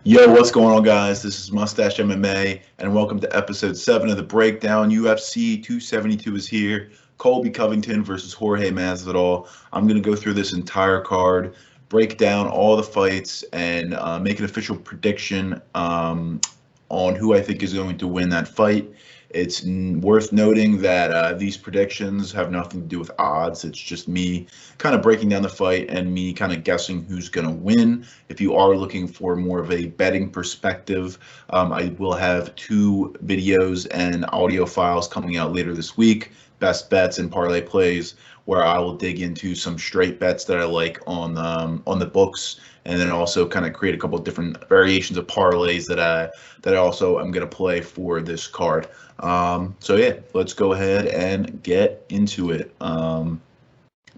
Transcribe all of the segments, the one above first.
Yo, what's going on, guys? This is Mustache MMA, and welcome to episode 7 of the Breakdown. UFC 272 is here. Colby Covington versus Jorge Masvidal. I'm going to go through this entire card, break down all the fights, and make an official prediction on who I think is going to win that fight. It's worth noting that these predictions have nothing to do with odds. It's just me kind of breaking down the fight and me kind of guessing who's going to win. If you are looking for more of a betting perspective, I will have 2 videos and audio files coming out later this week, best bets and parlay plays, where I will dig into some straight bets that I like on the books, and then also kind of create a couple of different variations of parlays that I also am going to play for this card. So yeah, let's go ahead and get into it.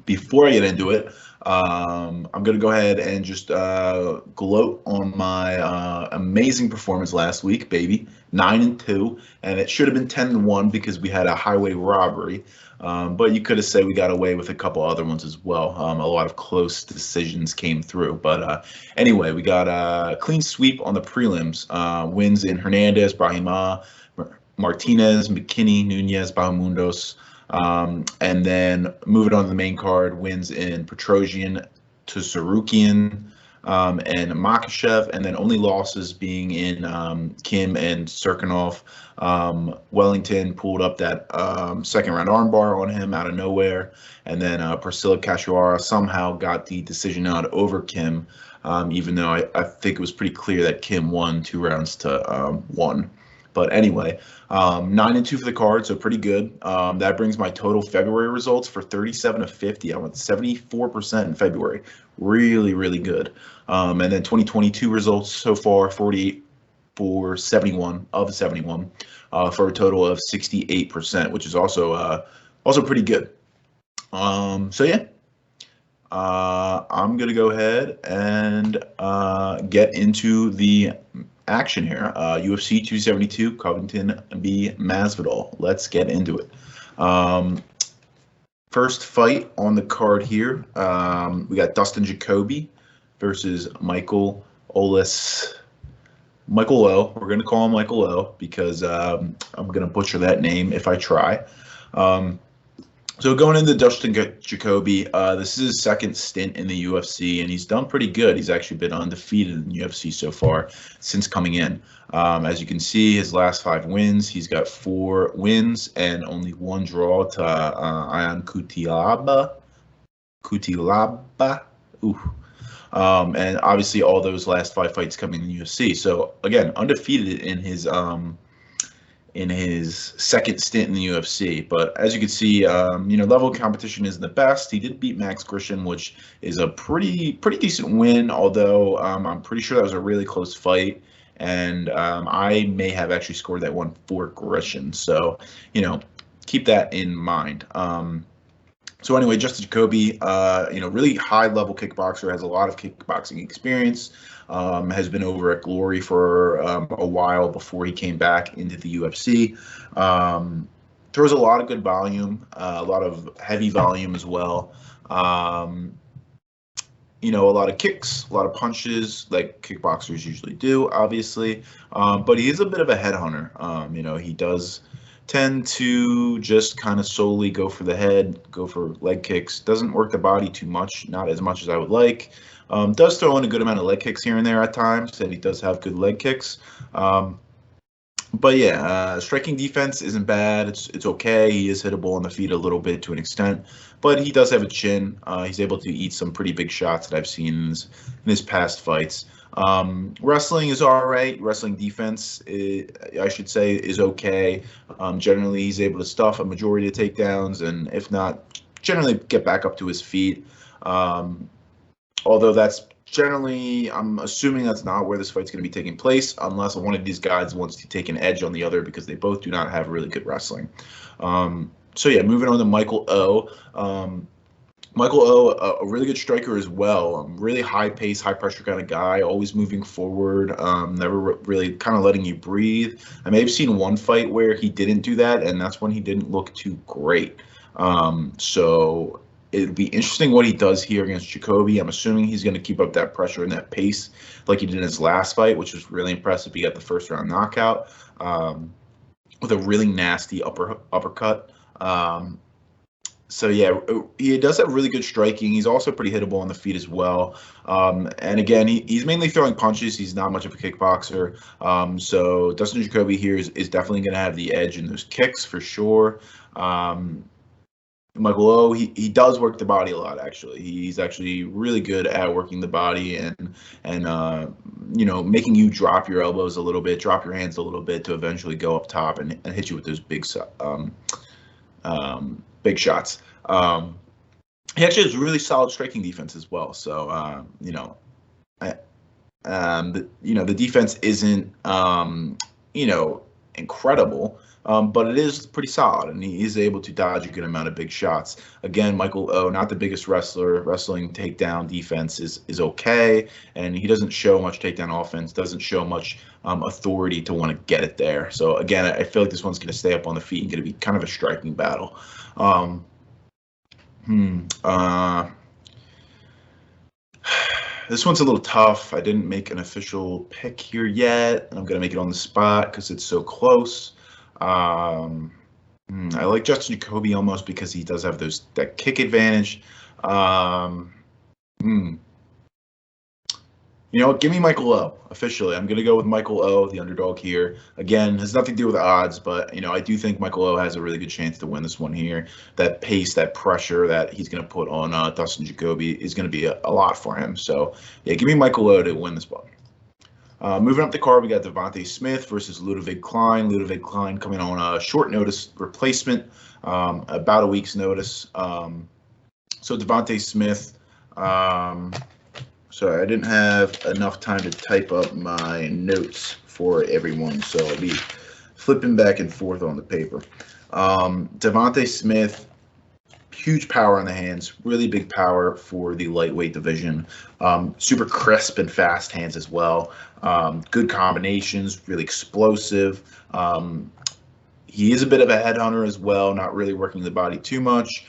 Before I get into it, I'm going to go ahead and just gloat on my amazing performance last week, baby. 9-2, and it should have been 10-1 because we had a highway robbery. But you could have said we got away with a couple other ones as well. A lot of close decisions came through. But anyway, we got a clean sweep on the prelims. Wins in Hernandez, Brahima, Martinez, McKinney, Nunez, Bahamundos. And then moving on to the main card, wins in Petrosian, Tsarukian, and Makhachev, and then only losses being in Kim and Serkinov. Wellington pulled up that second round armbar on him out of nowhere, and then Priscilla Cachoeira somehow got the decision out over Kim, even though I think it was pretty clear that Kim won 2 rounds to 1. But anyway, 9-2 for the card, so pretty good. That brings my total February results for 37 of 50. I went 74% in February. Really, really good. And then 2022 results so far, 48 for 71 of 71, for a total of 68%, which is also pretty good. So yeah, I'm gonna go ahead and get into the action here. UFC 272, Covington v. Masvidal. Let's get into it. First fight on the card here, we got Dustin Jacoby versus Michael O. We're going to call him Michael O because I'm going to butcher that name if I try. So going into Dustin Jacoby, this is his second stint in the UFC, and he's done pretty good. He's actually been undefeated in the UFC so far since coming in. As you can see, his last 5 wins, he's got 4 wins and only 1 draw to Ion Cutelaba. Ooh. And obviously all those last 5 fights coming in the UFC. So again, undefeated in his second stint in the UFC. But as you can see, level of competition isn't the best. He did beat Max Christian, which is a pretty decent win, although I'm pretty sure that was a really close fight. And I may have actually scored that one for Christian. So, keep that in mind. So anyway, Justin Jacoby, really high-level kickboxer, has a lot of kickboxing experience, has been over at Glory for a while before he came back into the UFC. Throws a lot of good volume, a lot of heavy volume as well. A lot of kicks, a lot of punches, like kickboxers usually do, obviously. But he is a bit of a headhunter. He does tend to just kind of solely go for the head, go for leg kicks. Doesn't work the body too much, not as much as I would like. Does throw in a good amount of leg kicks here and there at times, and he does have good leg kicks. But yeah, striking defense isn't bad. It's okay. He is hittable on the feet a little bit to an extent, but he does have a chin. He's able to eat some pretty big shots that I've seen in his past fights. Wrestling is all right. Wrestling defense, I should say, is okay. Generally, he's able to stuff a majority of takedowns, and if not, generally get back up to his feet. Although that's generally, I'm assuming that's not where this fight's going to be taking place, unless one of these guys wants to take an edge on the other, because they both do not have really good wrestling. So yeah, moving on to Michael O. Michael O, a really good striker as well. Really high pace, high pressure kind of guy, always moving forward, never really kind of letting you breathe. I may have seen one fight where he didn't do that, and that's when he didn't look too great. So It'll be interesting what he does here against Jacoby. I'm assuming he's going to keep up that pressure and that pace like he did in his last fight, which was really impressive. He got the first round knockout with a really nasty uppercut. So yeah, he does have really good striking. He's also pretty hittable on the feet as well. And again, he's mainly throwing punches. He's not much of a kickboxer. So Dustin Jacoby here is definitely going to have the edge in those kicks for sure. Michael O, he does work the body a lot. Actually, he's actually really good at working the body and making you drop your elbows a little bit, drop your hands a little bit to eventually go up top and hit you with those big shots. He actually has really solid striking defense as well. So the defense isn't incredible. But it is pretty solid, and he is able to dodge a good amount of big shots. Again, Michael O, not the biggest wrestler. Wrestling takedown defense is okay, and he doesn't show much takedown offense, doesn't show much authority to want to get it there. So, again, I feel like this one's going to stay up on the feet and going to be kind of a striking battle. This one's a little tough. I didn't make an official pick here yet, and I'm going to make it on the spot because it's so close. I like Justin Jacoby almost because he does have that kick advantage. Give me Michael O. Officially, I'm going to go with Michael O, the underdog here. Again, has nothing to do with the odds, but I do think Michael O has a really good chance to win this one here. That pace, that pressure that he's going to put on Dustin Jacoby is going to be a lot for him. So yeah, give me Michael O to win this one. Moving up the card, we got Devonte Smith versus Ludwig Klein. Ludwig Klein coming on a short notice replacement, about a week's notice. So Devonte Smith, sorry, I didn't have enough time to type up my notes for everyone, so I'll be flipping back and forth on the paper. Devonte Smith, huge power in the hands, really big power for the lightweight division. Super crisp and fast hands as well. Good combinations, really explosive. He is a bit of a headhunter as well, not really working the body too much,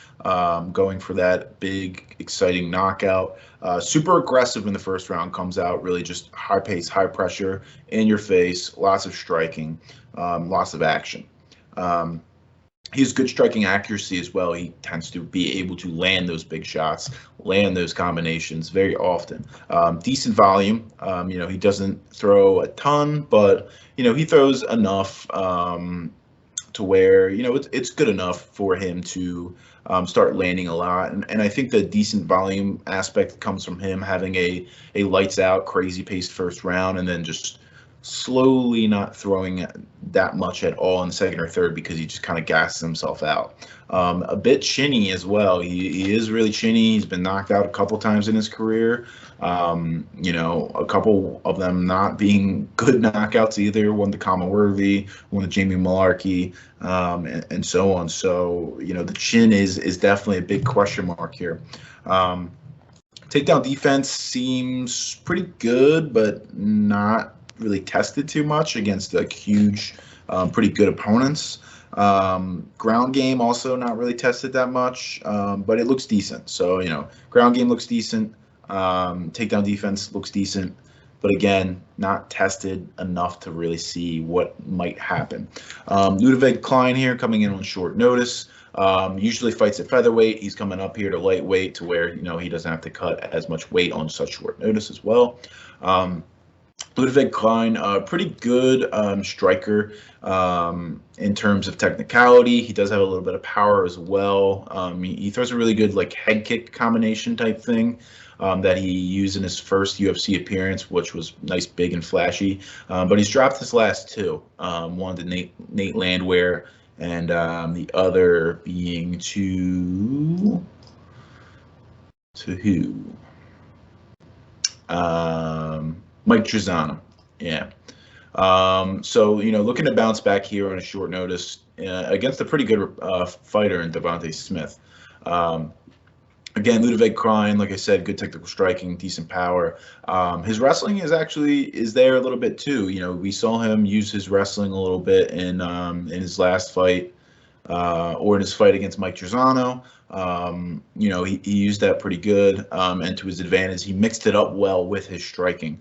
going for that big, exciting knockout. Super aggressive in the first round, comes out really just high pace, high pressure, in your face, lots of striking, lots of action. He has good striking accuracy as well. He tends to be able to land those big shots, land those combinations very often. Decent volume. He doesn't throw a ton, but he throws enough to where it's good enough for him to start landing a lot. And I think the decent volume aspect comes from him having a lights out, crazy paced first round, and then just slowly not throwing that much at all in second or third because he just kind of gasses himself out. A bit chinny as well. He is really chinny. He's been knocked out a couple times in his career. A couple of them not being good knockouts either. One to Worthy, one to Jamie Mullarkey, and so on. So, the chin is definitely a big question mark here. Takedown defense seems pretty good, but not really tested too much against huge, pretty good opponents. Ground game also not really tested that much, but it looks decent. So, ground game looks decent. Takedown defense looks decent, but again, not tested enough to really see what might happen. Ludwig Klein here coming in on short notice. Usually fights at featherweight. He's coming up here to lightweight to where, he doesn't have to cut as much weight on such short notice as well. Ludwig Klein, pretty good striker in terms of technicality. He does have a little bit of power as well. He throws a really good head kick combination type thing that he used in his first UFC appearance, which was nice, big, and flashy. But he's dropped his last two. One to Nate Landwehr, and the other being to who? Mike Trizano, yeah. So, looking to bounce back here on a short notice against a pretty good fighter in Devonte Smith. Again, Ludwig Klein, like I said, good technical striking, decent power. His wrestling is there a little bit too. We saw him use his wrestling a little bit in his last fight or in his fight against Mike Trizano. He used that pretty good, and to his advantage, he mixed it up well with his striking.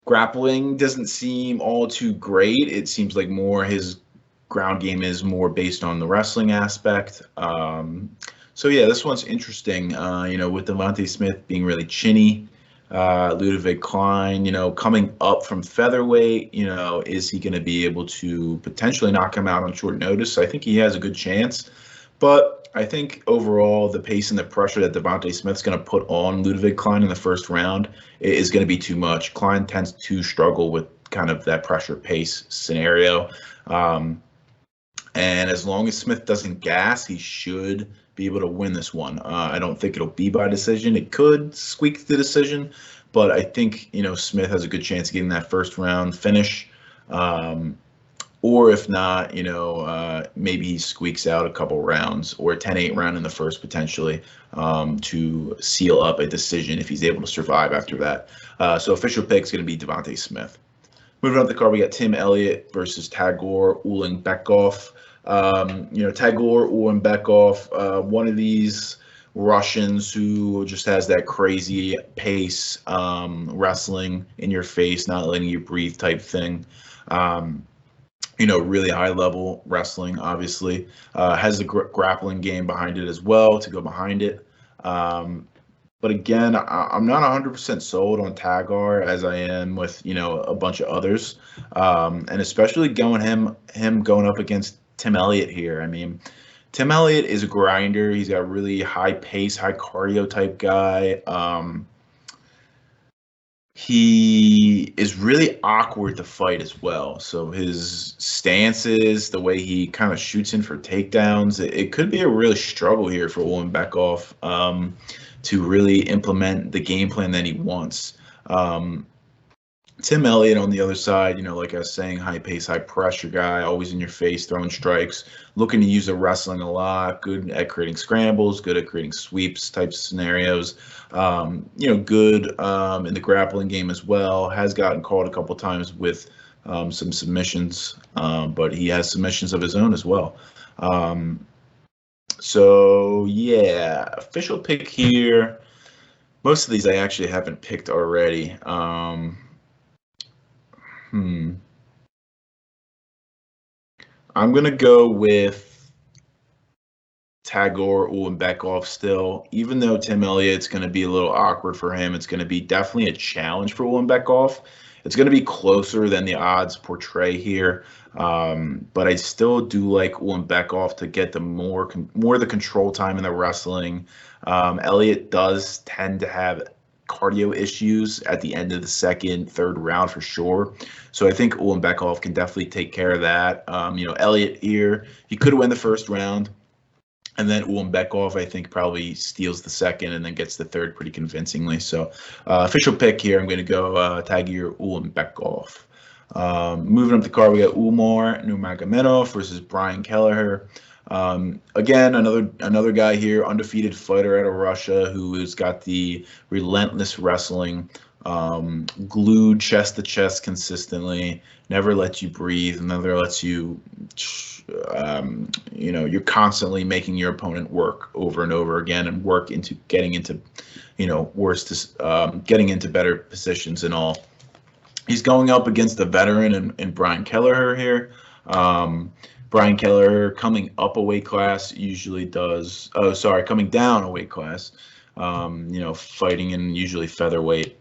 Grappling doesn't seem all too great. It seems like more his ground game is more based on the wrestling aspect. So yeah, this one's interesting. With Devonte Smith being really chinny, Ludwig Klein, coming up from featherweight, is he going to be able to potentially knock him out on short notice? I think he has a good chance, but I think overall the pace and the pressure that Devonte Smith's going to put on Ludwig Klein in the first round is going to be too much. Klein tends to struggle with kind of that pressure pace scenario. And as long as Smith doesn't gas, he should be able to win this one. I don't think it'll be by decision. It could squeak the decision, but I think, Smith has a good chance of getting that first round finish. Or if not, maybe he squeaks out a couple rounds or a 10-8 round in the first potentially to seal up a decision if he's able to survive after that. So official pick is going to be Devonte Smith. Moving up the card, we got Tim Elliott versus Tagir Ulanbekov. Tagir Ulanbekov, one of these Russians who just has that crazy pace, wrestling in your face, not letting you breathe type thing. Really high level wrestling, obviously. Has the grappling game behind it as well to go behind it. But again, I'm not 100% sold on Tagir as I am with, a bunch of others. And especially him going up against Tim Elliott here. I mean, Tim Elliott is a grinder. He's got a really high pace, high cardio type guy. He is really awkward to fight as well. So his stances, the way he kind of shoots in for takedowns, it could be a real struggle here for Ulanbekov to really implement the game plan that he wants. Tim Elliott on the other side, like I was saying, high pace, high pressure guy, always in your face, throwing strikes, looking to use the wrestling a lot, good at creating scrambles, good at creating sweeps type scenarios. Good in the grappling game as well. Has gotten caught a couple times with some submissions, but he has submissions of his own as well. So yeah, official pick here. Most of these I actually haven't picked already. I'm going to go with Tagir Ulanbekov still. Even though Tim Elliott's going to be a little awkward for him, it's going to be definitely a challenge for Ulanbekov. It's going to be closer than the odds portray here. But I still do like Ulanbekov to get the more of the control time in the wrestling. Elliott does tend to have cardio issues at the end of the second, third round for sure. So I think Ulanbekov can definitely take care of that. Elliott here, he could win the first round. And then Ulanbekov, I think, probably steals the second and then gets the third pretty convincingly. So official pick here, I'm going to go Tagir Ulanbekov. Moving up the card, we got Umar Nurmagomedov versus Brian Kelleher. Again, another guy here, undefeated fighter out of Russia who has got the relentless wrestling, glued chest to chest consistently, never lets you breathe, never lets you, you're constantly making your opponent work over and over again and work into getting into, getting into better positions and all. He's going up against a veteran in Brian Kelleher here. Brian Kelleher coming up a weight class usually coming down a weight class, fighting in usually featherweight.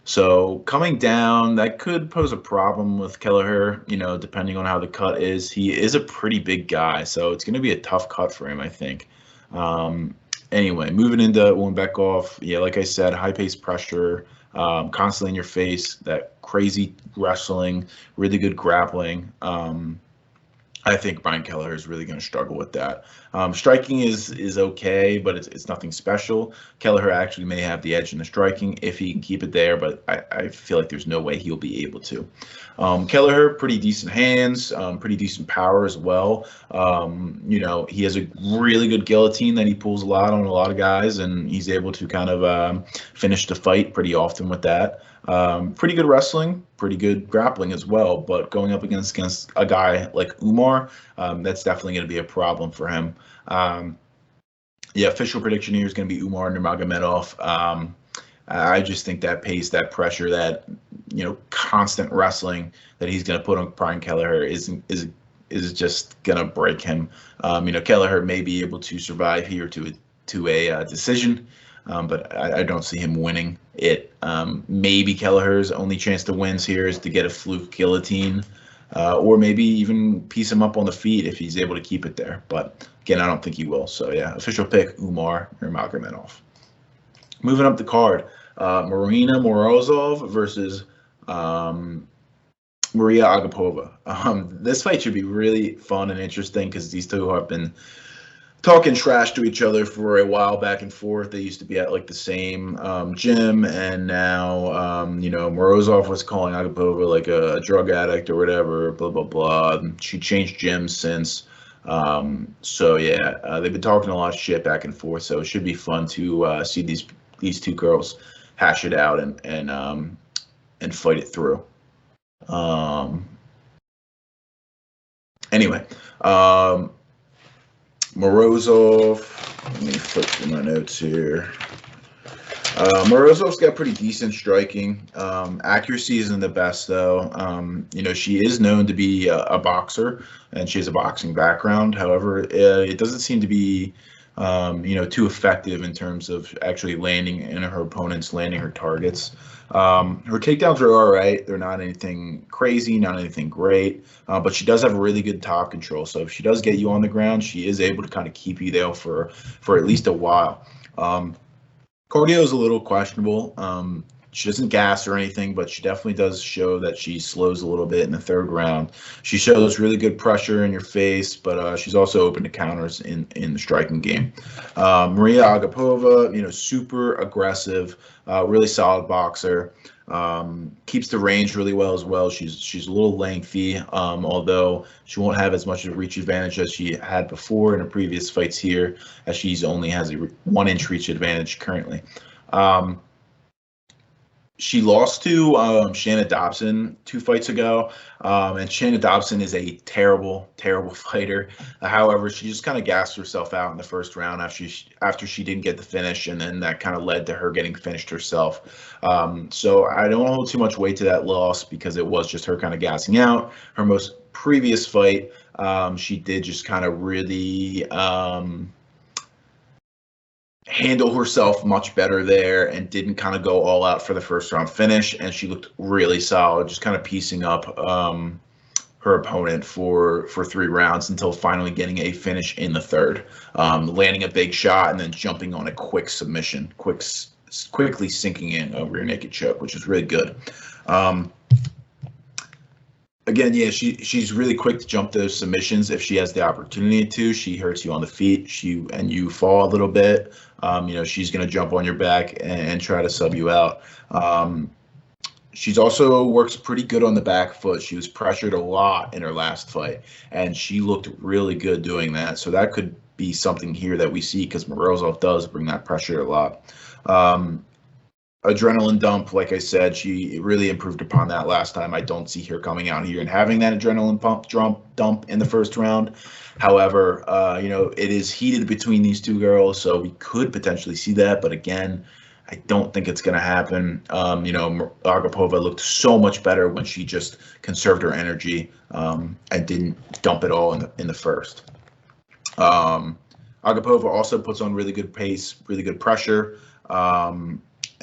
So coming down, that could pose a problem with Kelleher, depending on how the cut is. He is a pretty big guy, so it's going to be a tough cut for him, I think. Anyway, moving into Ulanbekov, yeah, like I said, high-paced pressure, constantly in your face, that crazy wrestling, really good grappling. I think Brian Kelleher is really going to struggle with that. Striking is okay, but it's nothing special. Kelleher actually may have the edge in the striking if he can keep it there, but I feel like there's no way he'll be able to. Kelleher, pretty decent hands, pretty decent power as well. He has a really good guillotine that he pulls a lot on a lot of guys, and he's able to kind of finish the fight pretty often with that. Pretty good wrestling, pretty good grappling as well, but going up against a guy like Umar, that's definitely going to be a problem for him. Official prediction here is going to be Umar Nurmagomedov. I just think that pace, that pressure, that constant wrestling that he's going to put on Brian Kelleher is just going to break him. Kelleher may be able to survive here to a decision. But I don't see him winning it. Maybe Kelleher's only chance to win here is to get a fluke guillotine, or maybe even piece him up on the feet if he's able to keep it there. But again, I don't think he will. So yeah, official pick Umar Nurmagomedov. Moving up the card, Marina Morozov versus Mariya Agapova. This fight should be really fun and interesting because these two have been talking trash to each other for a while back and forth. They used to be at like the same gym, and now Morozov was calling Agapova like a drug addict or whatever, blah blah blah. She changed gyms since. They've been talking a lot of shit back and forth, so it should be fun to see these two girls hash it out and fight it through. Anyway, Morozov, let me flip through my notes here. Morozov's got pretty decent striking. Accuracy isn't the best, though. She is known to be a boxer, and she has a boxing background. However, it doesn't seem to be, too effective in terms of actually landing in her opponents, landing her targets. Her takedowns are all right. They're not anything crazy, not anything great, but she does have really good top control. So if she does get you on the ground, she is able to kind of keep you there for at least a while. Cardio is a little questionable. She doesn't gas or anything, but she definitely does show that she slows a little bit in the third round. She shows really good pressure in your face, but she's also open to counters in the striking game. Mariya Agapova, super aggressive, really solid boxer. Keeps the range really well as well. She's a little lengthy, although she won't have as much of a reach advantage as she had before in her previous fights here, as she's only has a 1-inch reach advantage currently. She lost to Shanna Dobson 2 fights ago, and Shanna Dobson is a terrible, terrible fighter. However, she just kind of gassed herself out in the first round after she didn't get the finish, and then that kind of led to her getting finished herself. So I don't hold too much weight to that loss because it was just her kind of gassing out. Her most previous fight, she did just kind of really handle herself much better there and didn't kind of go all out for the first round finish, and she looked really solid, just kind of piecing up her opponent for 3 rounds until finally getting a finish in the third, landing a big shot and then jumping on a quick submission, quickly sinking in a rear naked choke, which is really good. Again, yeah, she's really quick to jump those submissions if she has the opportunity to. She hurts you on the feet, and you fall a little bit. She's going to jump on your back and try to sub you out. She's also works pretty good on the back foot. She was pressured a lot in her last fight, and she looked really good doing that. So that could be something here that we see because Morozov does bring that pressure a lot. Adrenaline dump, like I said, she really improved upon that last time. I don't see her coming out here and having that adrenaline dump in the first round. However, it is heated between these two girls, so we could potentially see that. But again, I don't think it's going to happen. Agapova looked so much better when she just conserved her energy and didn't dump it all in the first. Agapova also puts on really good pace, really good pressure.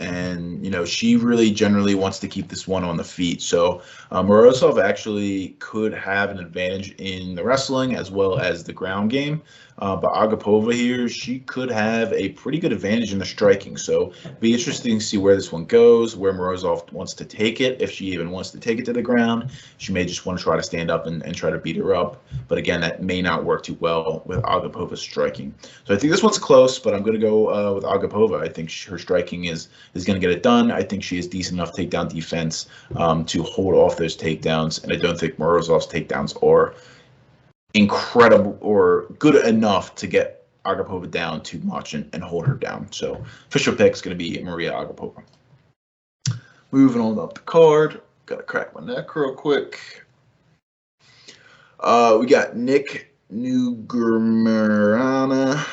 And she really generally wants to keep this one on the feet. So Morozov actually could have an advantage in the wrestling as well as the ground game. But Agapova here, she could have a pretty good advantage in the striking. So be interesting to see where this one goes, where Morozov wants to take it, if she even wants to take it to the ground. She may just want to try to stand up and try to beat her up. But again, that may not work too well with Agapova's striking. So I think this one's close, but I'm going to go with Agapova. I think her striking is going to get it done. I think she has decent enough takedown defense to hold off those takedowns. And I don't think Morozov's takedowns are incredible or good enough to get Agapova down too much and hold her down. So official pick is going to be Mariya Agapova. Moving on up the card. Got to crack my neck real quick. We got Nick Negruereanu.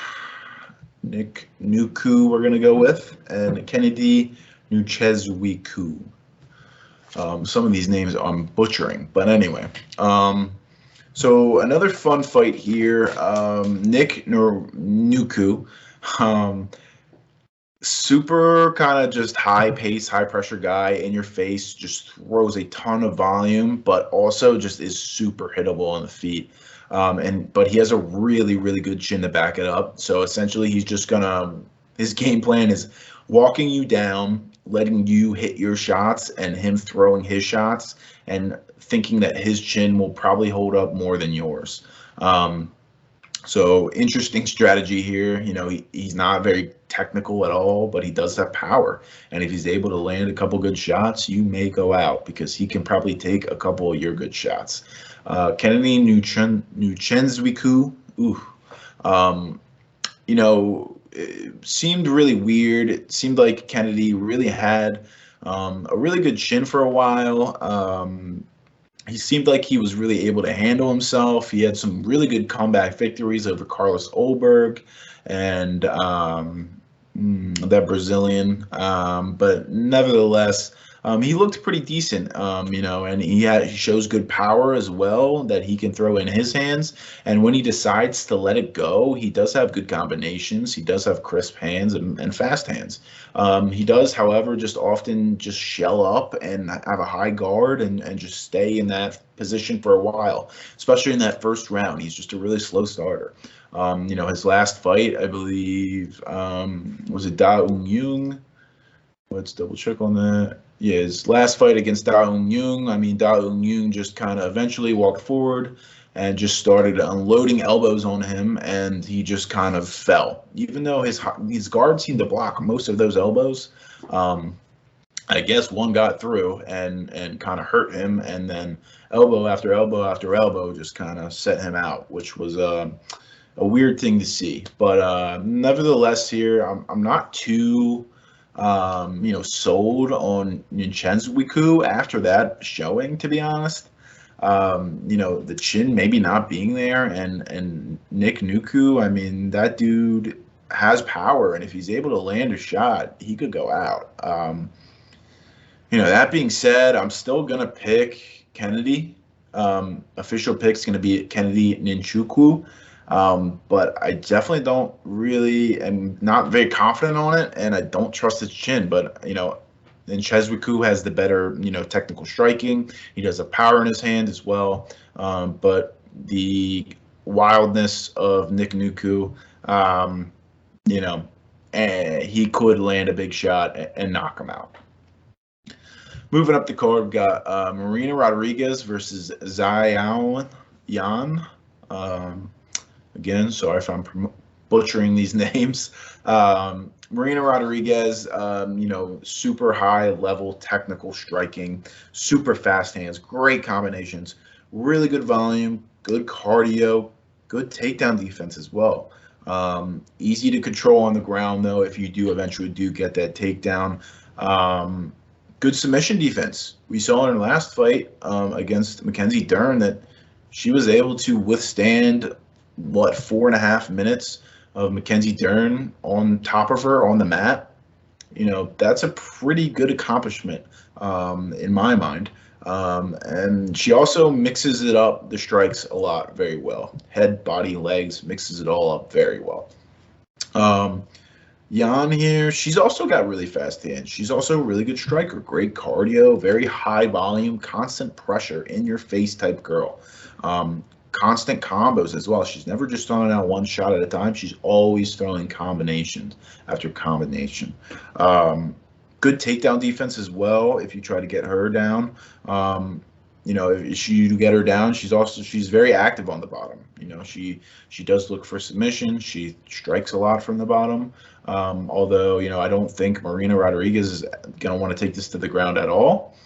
Nick Nuku we're going to go with. And Kennedy Nzechukwu. Some of these names I'm butchering. But anyway. So another fun fight here. Nick Nzechukwu, super kind of just high pace, high pressure guy in your face, just throws a ton of volume, but also just is super hittable on the feet. But he has a really, really good chin to back it up. So essentially he's just his game plan is walking you down, letting you hit your shots and him throwing his shots and thinking that his chin will probably hold up more than yours. So interesting strategy here. You know, he's not very technical at all, but he does have power. And if he's able to land a couple good shots, you may go out because he can probably take a couple of your good shots. Kennedy Nzechukwu, you know, it seemed really weird. It seemed like Kennedy really had a really good chin for a while. He seemed like he was really able to handle himself. He had some really good comeback victories over Carlos Olberg and that Brazilian. But nevertheless, he looked pretty decent, you know, and he shows good power as well that he can throw in his hands. And when he decides to let it go, he does have good combinations. He does have crisp hands and fast hands. He does, however, just often just shell up and have a high guard and just stay in that position for a while, especially in that first round. He's just a really slow starter. You know, his last fight, I believe, was it Da Un Jung? Let's double check on that. Yeah, his last fight against Da Un Jung, I mean, Da Un Jung just kind of eventually walked forward and just started unloading elbows on him, and he just kind of fell. Even though his guards seemed to block most of those elbows, I guess one got through and kind of hurt him, and then elbow after elbow after elbow just kind of set him out, which was a weird thing to see. But nevertheless, here I'm not too you know, sold on Nzechukwu after that showing, to be honest. You know, the chin maybe not being there, and Nick Nzechukwu, I mean, that dude has power, and if he's able to land a shot, he could go out. You know, that being said, I'm still gonna pick Kennedy. Official pick's gonna be Kennedy Nzechukwu. But I definitely am not very confident on it, and I don't trust his chin. But, you know, Nzechukwu has the better, you know, technical striking. He does have power in his hand as well. But the wildness of Nick Nzechukwu, you know, he could land a big shot and knock him out. Moving up the card, we've got Marina Rodriguez versus Xiaonan. Again, sorry if I'm butchering these names. Marina Rodriguez, you know, super high level technical striking, super fast hands, great combinations, really good volume, good cardio, good takedown defense as well. Easy to control on the ground, though, if you do eventually get that takedown. Good submission defense. We saw in her last fight against Mackenzie Dern that she was able to withstand 4.5 minutes of Mackenzie Dern on top of her on the mat. You know, that's a pretty good accomplishment in my mind. And she also mixes it up, the strikes, a lot very well. Head, body, legs, mixes it all up very well. Jan here, she's also got really fast hands. She's also a really good striker, great cardio, very high volume, constant pressure in your face type girl. constant combos as well. She's never just throwing out one shot at a time. She's always throwing combinations after combination. Good takedown defense as well if you try to get her down. If you get her down, she's very active on the bottom. She does look for submission. She strikes a lot from the bottom. Although, I don't think Marina Rodriguez is going to want to take this to the ground at all.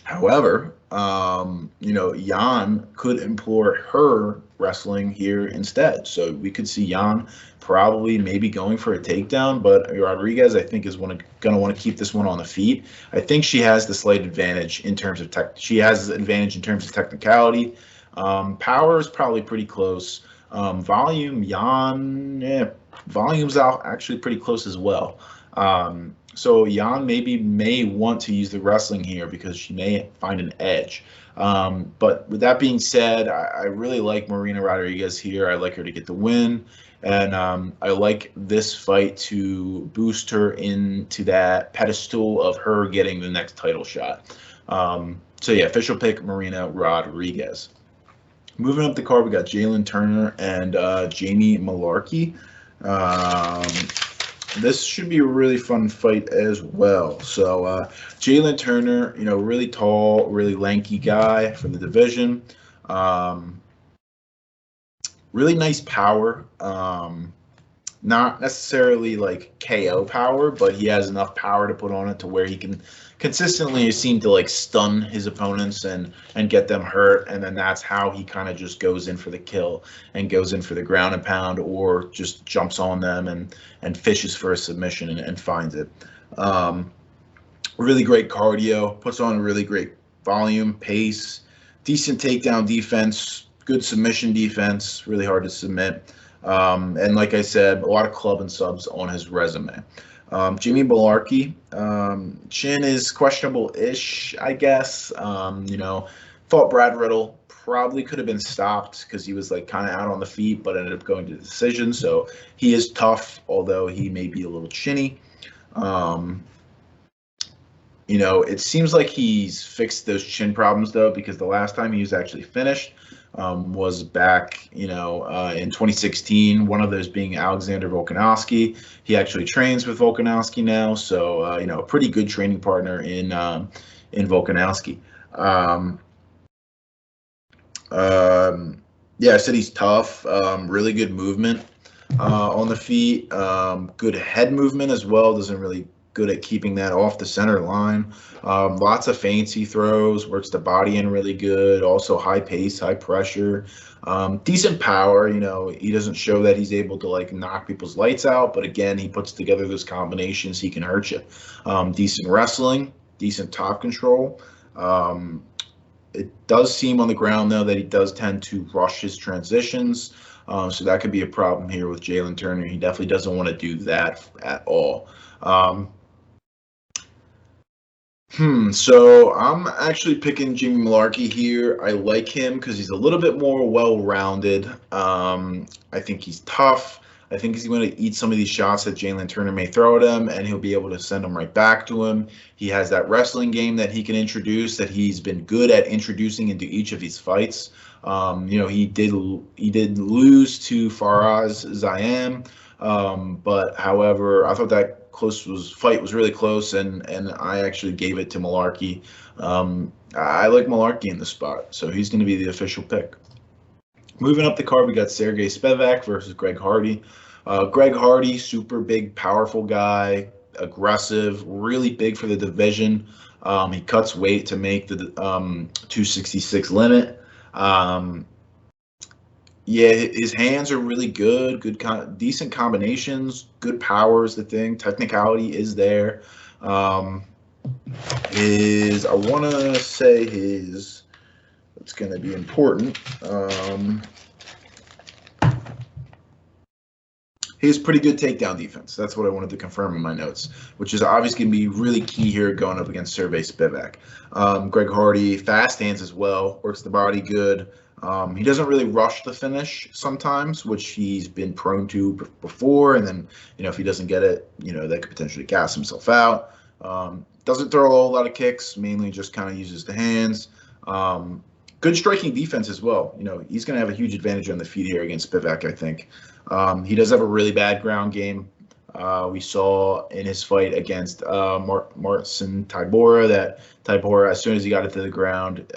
However, Jan could implore her wrestling here instead. So we could see Jan probably maybe going for a takedown, but Rodriguez, I think, is going to want to keep this one on the feet. I think she has the slight advantage in terms of technicality. Power is probably pretty close. Volume, Jan, volume's out actually pretty close as well. So Jan may want to use the wrestling here because she may find an edge. But with that being said, I really like Marina Rodriguez here. I like her to get the win. And I like this fight to boost her into that pedestal of her getting the next title shot. So yeah, official pick, Marina Rodriguez. Moving up the card, we got Jalin Turner and Jamie Mullarkey. This should be a really fun fight as well. So Jalin Turner, really tall, really lanky guy from the division. Really nice power. Not necessarily like KO power, but he has enough power to put on it to where he can consistently seem to like stun his opponents and get them hurt, and then that's how he kind of just goes in for the kill and goes in for the ground and pound, or just jumps on them and fishes for a submission and finds it. Really great cardio, puts on a really great volume, pace, decent takedown defense, good submission defense, really hard to submit. And like I said, a lot of club and subs on his resume. Jimmy Mullarkey, chin is questionable-ish, I guess. Thought Brad Riddle probably could have been stopped because he was like kind of out on the feet, but ended up going to decision. So he is tough, although he may be a little chinny. It seems like he's fixed those chin problems though, because the last time he was actually finished was back, in 2016, one of those being Alexander Volkanovski. He actually trains with Volkanovski now, so, a pretty good training partner in Volkanovski. I said he's tough, really good movement on the feet, good head movement as well, doesn't really good at keeping that off the center line. Lots of feints he throws, works the body in really good, also high pace, high pressure, decent power. He doesn't show that he's able to like knock people's lights out, but again, he puts together those combinations, he can hurt you. Decent wrestling, decent top control. It does seem on the ground though that he does tend to rush his transitions, so that could be a problem here with Jalin Turner. He definitely doesn't want to do that at all. So I'm actually picking Jimmy Mullarkey here. I like him because he's a little bit more well-rounded. I think he's tough. I think he's going to eat some of these shots that Jalin Turner may throw at him, and he'll be able to send them right back to him. He has that wrestling game that he can introduce, that he's been good at introducing into each of these fights. He did lose to Faraz Zayam, but however, I thought that fight was really close, and I actually gave it to Mullarkey. I like Mullarkey in the spot, so he's going to be the official pick. Moving up the card, we got Sergey Spivak versus Greg Hardy. Greg Hardy, super big, powerful guy, aggressive, really big for the division. He cuts weight to make the 266 limit. His hands are really good, decent combinations, good power is the thing. Technicality is there. I want to say it's going to be important. He has pretty good takedown defense. That's what I wanted to confirm in my notes, which is obviously going to be really key here going up against Sergey Spivak. Greg Hardy, fast hands as well, works the body good. He doesn't really rush the finish sometimes, which he's been prone to before. And then, if he doesn't get it, that could potentially gas himself out. Doesn't throw a whole lot of kicks, mainly just kind of uses the hands. Good striking defense as well. He's going to have a huge advantage on the feet here against Spivak, I think. He does have a really bad ground game. We saw in his fight against Marcin Tybura that Tybura, as soon as he got it to the ground,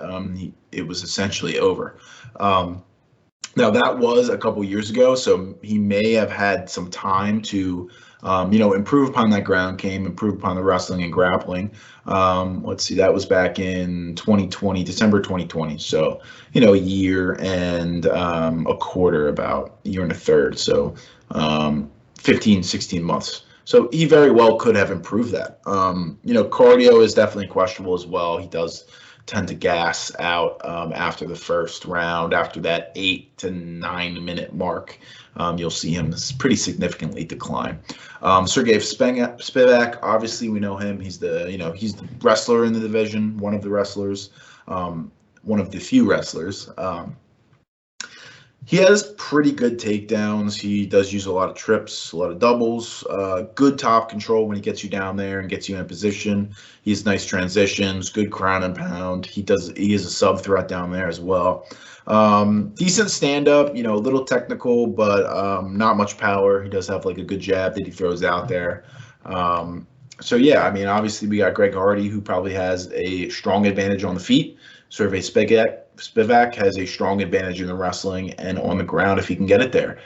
it was essentially over. Now, that was a couple years ago, so he may have had some time to improve upon that ground game, improve upon the wrestling and grappling. Let's see, that was back in 2020, December 2020. So, a year and a quarter, about a year and a third. So, 15, 16 months. So he very well could have improved that. Cardio is definitely questionable as well. He does tend to gas out after the first round. After that 8 to 9 minute mark, you'll see him pretty significantly decline. Sergey Spivak, obviously we know him. He's the wrestler in the division, one of the wrestlers, one of the few wrestlers. He has pretty good takedowns. He does use a lot of trips, a lot of doubles, good top control when he gets you down there and gets you in position. He has nice transitions, good ground and pound. He is a sub threat down there as well. Decent stand-up, a little technical, but not much power. He does have like a good jab that he throws out there. So yeah, obviously we got Greg Hardy, who probably has a strong advantage on the feet. Sergey Spivak has a strong advantage in the wrestling and on the ground if he can get it there.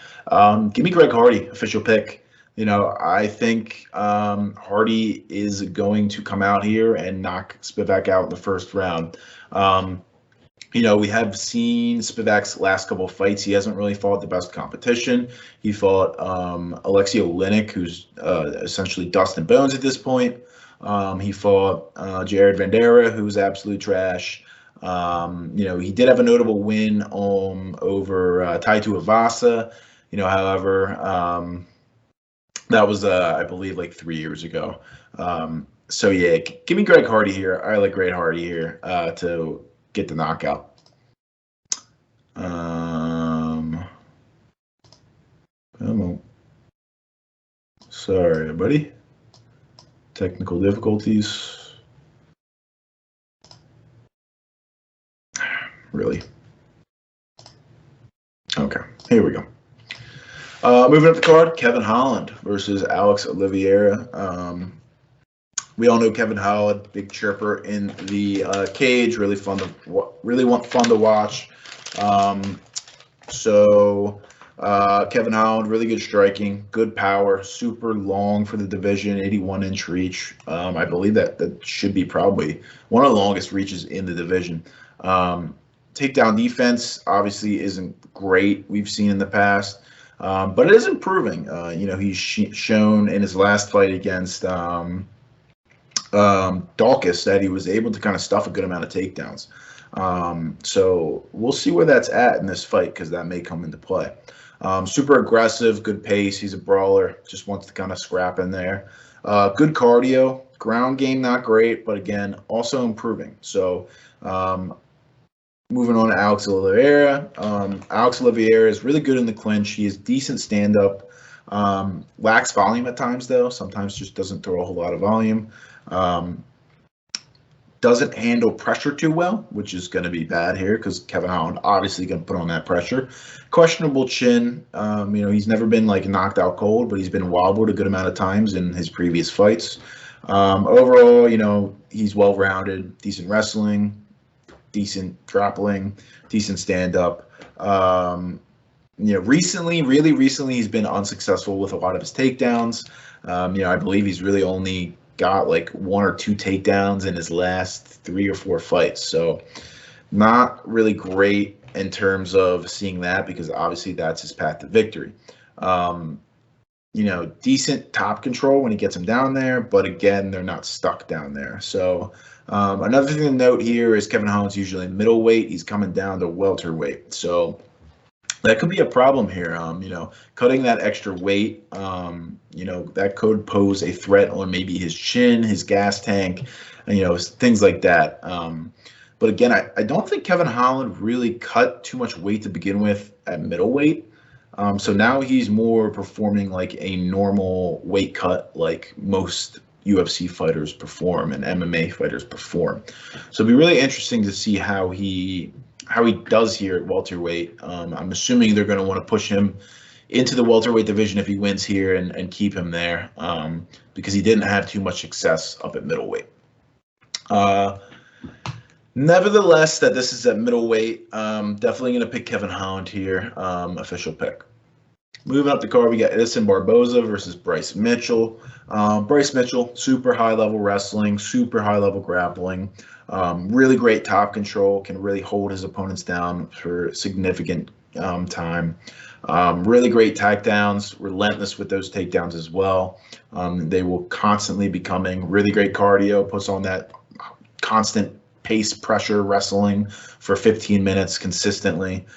Give me Greg Hardy, official pick. I think Hardy is going to come out here and knock Spivak out in the first round. We have seen Spivak's last couple of fights. He hasn't really fought the best competition. He fought Oleksiejczuk, who's essentially dust and bones at this point. He fought Jared Vanderaa, who's absolute trash. He did have a notable win over Tai Tuivasa. However, that was I believe like 3 years ago. So yeah, give me Greg Hardy here. I like Greg Hardy here to get the knockout. Sorry, buddy. Technical difficulties. Really? Okay, here we go. Moving up the card, Kevin Holland versus Alex Oliveira. We all know Kevin Holland, big chirper in the cage. Really fun to watch. Kevin Holland, really good striking, good power, super long for the division, 81-inch reach. I believe that should be probably one of the longest reaches in the division. Takedown defense obviously isn't great. We've seen in the past, but it is improving. He's shown in his last fight against Dawkins that he was able to kind of stuff a good amount of takedowns. So we'll see where that's at in this fight because that may come into play. Super aggressive, good pace. He's a brawler. Just wants to kind of scrap in there. Good cardio. Ground game not great, but again, also improving. So moving on to Alex Oliveira. Alex Oliveira is really good in the clinch. He is decent stand-up. Lacks volume at times, though. Sometimes just doesn't throw a whole lot of volume. Doesn't handle pressure too well, which is going to be bad here because Kevin Holland obviously going to put on that pressure. Questionable chin. He's never been like knocked out cold, but he's been wobbled a good amount of times in his previous fights. Overall, he's well-rounded, decent wrestling, decent grappling, decent stand-up. Really recently, he's been unsuccessful with a lot of his takedowns. I believe he's really only got like 1 or 2 takedowns in his last 3 or 4 fights. So not really great in terms of seeing that because obviously that's his path to victory. Decent top control when he gets him down there, but again, they're not stuck down there. So another thing to note here is Kevin Holland's usually middleweight. He's coming down to welterweight. So that could be a problem here. Cutting that extra weight, that could pose a threat on maybe his chin, his gas tank, things like that. But again, I don't think Kevin Holland really cut too much weight to begin with at middleweight. So now he's more performing like a normal weight cut like most UFC fighters perform and MMA fighters perform. So it'll be really interesting to see how he how he does here at welterweight. I'm assuming they're going to want to push him into the welterweight division if he wins here and keep him there, because he didn't have too much success up at middleweight. Nevertheless, that this is at middleweight, definitely going to pick Kevin Holland here, official pick. Moving up the card, we got Edson Barboza versus Bryce Mitchell. Bryce Mitchell, super high-level wrestling, super high-level grappling, really great top control, can really hold his opponents down for significant time. Really great takedowns, relentless with those takedowns as well. They will constantly be coming. Really great cardio, puts on that constant pace pressure wrestling for 15 minutes consistently.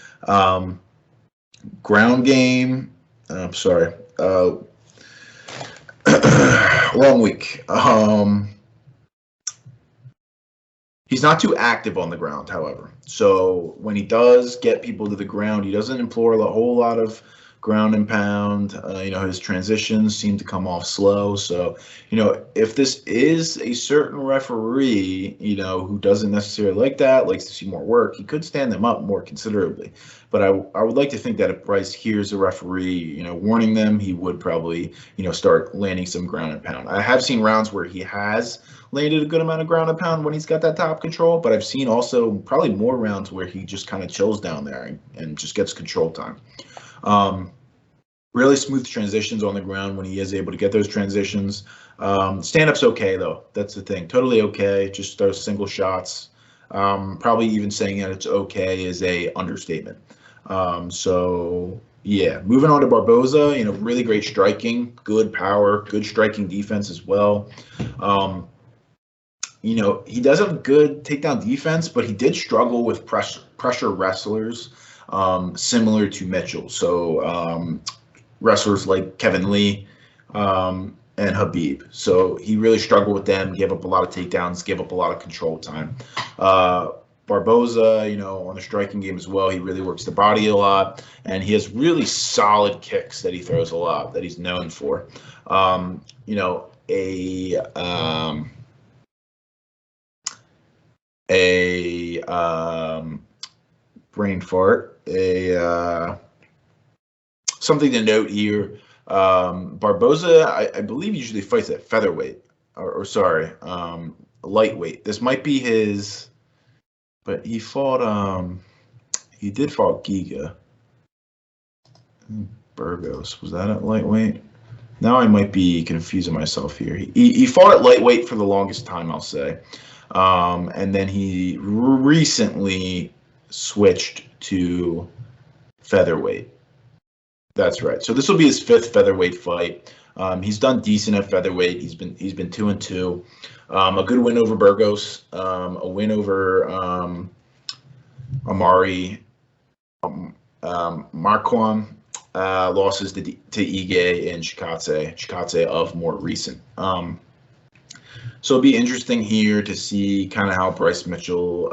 Ground game, long week. He's not too active on the ground, however. So when he does get people to the ground, he doesn't employ a whole lot of ground and pound. His transitions seem to come off slow. So, if this is a certain referee, who doesn't necessarily like that, likes to see more work, he could stand them up more considerably. But I would like to think that if Bryce hears a referee, warning them, he would probably, start landing some ground and pound. I have seen rounds where he has landed a good amount of ground and pound when he's got that top control, but I've seen also probably more rounds where he just kind of chills down there and just gets control time. Really smooth transitions on the ground when he is able to get those transitions. Stand-up's okay, though. That's the thing. Totally okay. Just those single shots. Probably even saying that it's okay is a understatement. Yeah. Moving on to Barboza, really great striking, good power, good striking defense as well. He does have good takedown defense, but he did struggle with pressure wrestlers, similar to Mitchell. So wrestlers like Kevin Lee and Khabib. So he really struggled with them, gave up a lot of takedowns, gave up a lot of control time. Barboza, on the striking game as well, he really works the body a lot, and he has really solid kicks that he throws a lot, that he's known for. Brain fart, something to note here. Barboza, I believe, usually fights at featherweight, lightweight. This might be his, but he fought, he did fought Giga. Burgos, was that at lightweight? Now I might be confusing myself here. He fought at lightweight for the longest time, I'll say. And then he recently switched to featherweight. That's right. So this will be his 5th featherweight fight. He's done decent at featherweight. He's been 2-2. A good win over Burgos. A win over Amari. Marquand. Losses to Ige and Shikatse of more recent. So it'll be interesting here to see kind of how Bryce Mitchell.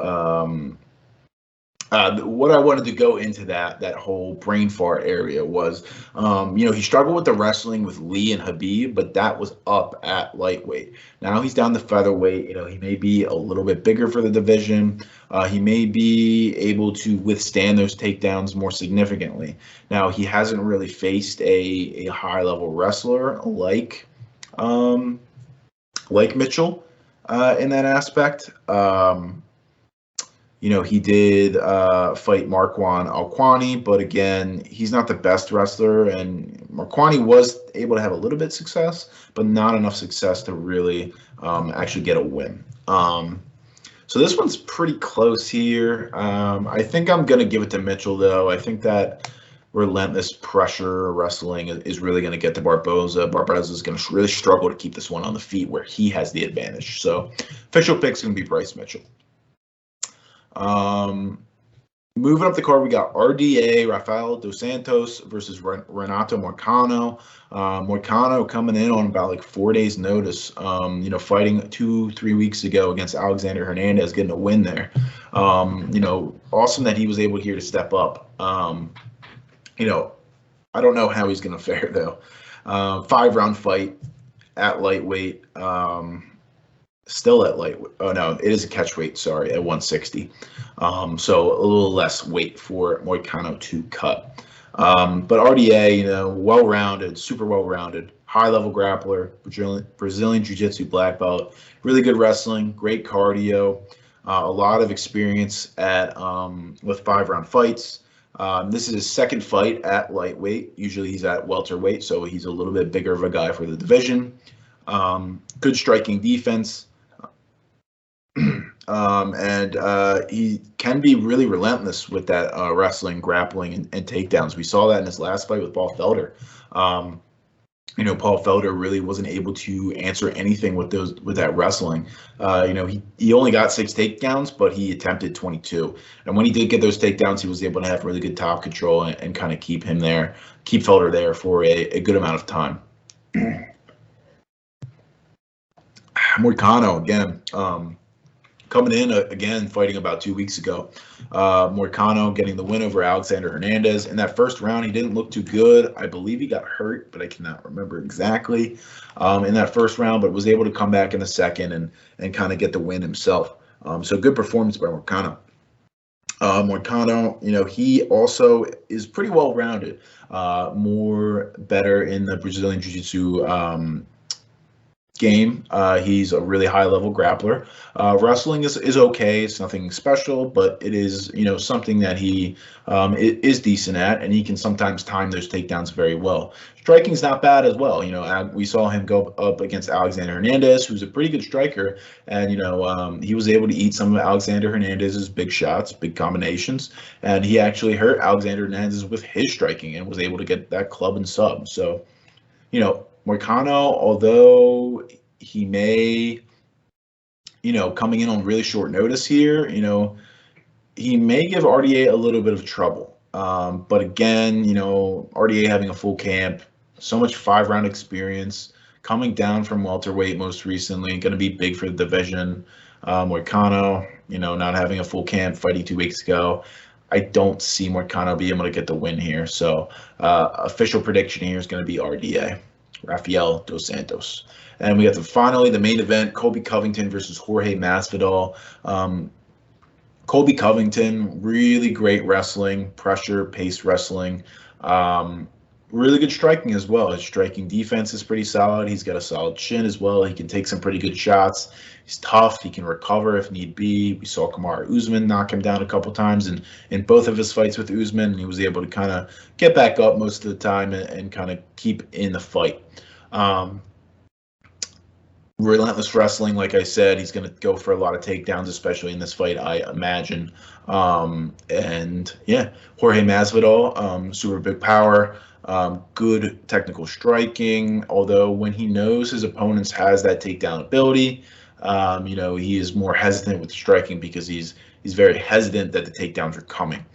What I wanted to go into that whole brain fart area was, he struggled with the wrestling with Lee and Khabib, but that was up at lightweight. Now he's down to featherweight. He may be a little bit bigger for the division. He may be able to withstand those takedowns more significantly. Now he hasn't really faced a high level wrestler like Mitchell in that aspect. He did fight Marquand Alquani, but again, he's not the best wrestler, and Marquani was able to have a little bit of success, but not enough success to really actually get a win. So this one's pretty close here. I think I'm going to give it to Mitchell, though. I think that relentless pressure wrestling is really going to get to Barboza. Barboza is going to really struggle to keep this one on the feet where he has the advantage. So official pick's going to be Bryce Mitchell. Moving up the card, we got RDA, Rafael Dos Santos versus Renato Moicano. Moicano coming in on about like 4 days notice, fighting 2-3 weeks ago against Alexander Hernandez, getting a win there. Awesome that he was able here to step up. I don't know how he's going to fare, though. 5-round fight at lightweight. still at lightweight. Oh no, it is a catch weight. Sorry, at 160. So a little less weight for Moicano to cut. But RDA, well-rounded, super well-rounded, high-level grappler, Brazilian Jiu-Jitsu black belt, really good wrestling, great cardio, a lot of experience at with 5-round fights. This is his second fight at lightweight. Usually he's at welterweight, so he's a little bit bigger of a guy for the division. Good striking defense. And he can be really relentless with that wrestling, grappling, and takedowns. We saw that in his last fight with Paul Felder. Paul Felder really wasn't able to answer anything with that wrestling. He only got 6 takedowns, but he attempted 22. And when he did get those takedowns, he was able to have really good top control and kind of keep Felder there for a good amount of time. Moicano, again, coming in again, fighting about 2 weeks ago. Moicano getting the win over Alexander Hernandez. In that first round, he didn't look too good. I believe he got hurt, but I cannot remember exactly in that first round, but was able to come back in the second and kind of get the win himself. So good performance by Moicano. Moicano, he also is pretty well-rounded, better in the Brazilian Jiu-Jitsu game. He's a really high-level grappler. Wrestling is okay. It's nothing special, but it is something that he is decent at, and he can sometimes time those takedowns very well. Striking's not bad as well. We saw him go up against Alexander Hernandez, who's a pretty good striker, and he was able to eat some of Alexander Hernandez's big shots, big combinations, and he actually hurt Alexander Hernandez with his striking and was able to get that club and sub. So, Moicano, although he may, coming in on really short notice here, he may give RDA a little bit of trouble. But again, RDA having a full camp, so much 5-round experience, coming down from welterweight most recently, going to be big for the division. Moicano, not having a full camp, fighting 2 weeks ago. I don't see Moicano being able to get the win here. So official prediction here is going to be RDA. Rafael dos Santos. And we got finally the main event, Colby Covington versus Jorge Masvidal. Colby Covington, really great wrestling, pressure, pace wrestling. Really good striking as well. His striking defense is pretty solid. He's got a solid chin as well. He can take some pretty good shots. He's tough. He can recover if need be. We saw Kamaru Usman knock him down a couple times in both of his fights with Usman. He was able to kind of get back up most of the time and kind of keep in the fight. Relentless wrestling, like I said, he's going to go for a lot of takedowns, especially in this fight, I imagine. And yeah, Jorge Masvidal, super big power. Good technical striking, although when he knows his opponents has that takedown ability, he is more hesitant with striking because he's very hesitant that the takedowns are coming.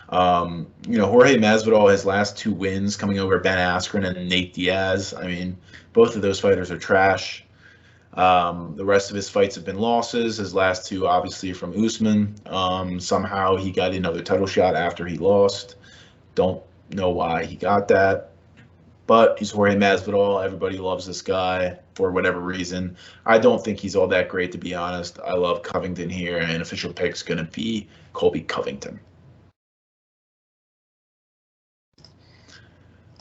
Jorge Masvidal, his last 2 wins coming over Ben Askren and Nate Diaz. I mean, both of those fighters are trash. The rest of his fights have been losses. His last 2, obviously, from Usman. Somehow he got another title shot after he lost. Don't know why he got that, but he's Jorge Masvidal. Everybody loves this guy for whatever reason. I don't think he's all that great, to be honest. I love Covington here, and official pick's going to be Colby Covington.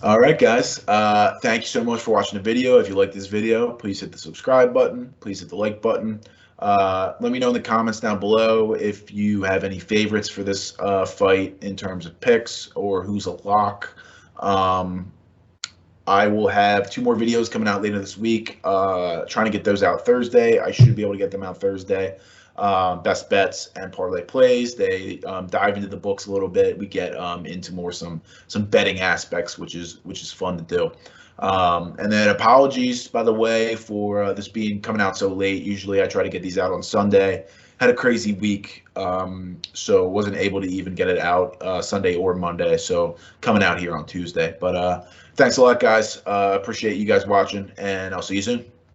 All right, guys. Thank you so much for watching the video. If you like this video, please hit the subscribe button. Please hit the like button. Let me know in the comments down below if you have any favorites for this fight in terms of picks or who's a lock. I will have 2 more videos coming out later this week. Trying to get those out Thursday. I should be able to get them out Thursday. Best bets and parlay plays. They dive into the books a little bit. We get into more some betting aspects, which is fun to do. And then apologies, by the way, for this coming out so late. Usually I try to get these out on Sunday. Had a crazy week, so wasn't able to even get it out Sunday or Monday. So coming out here on Tuesday. But thanks a lot, guys. Appreciate you guys watching, and I'll see you soon.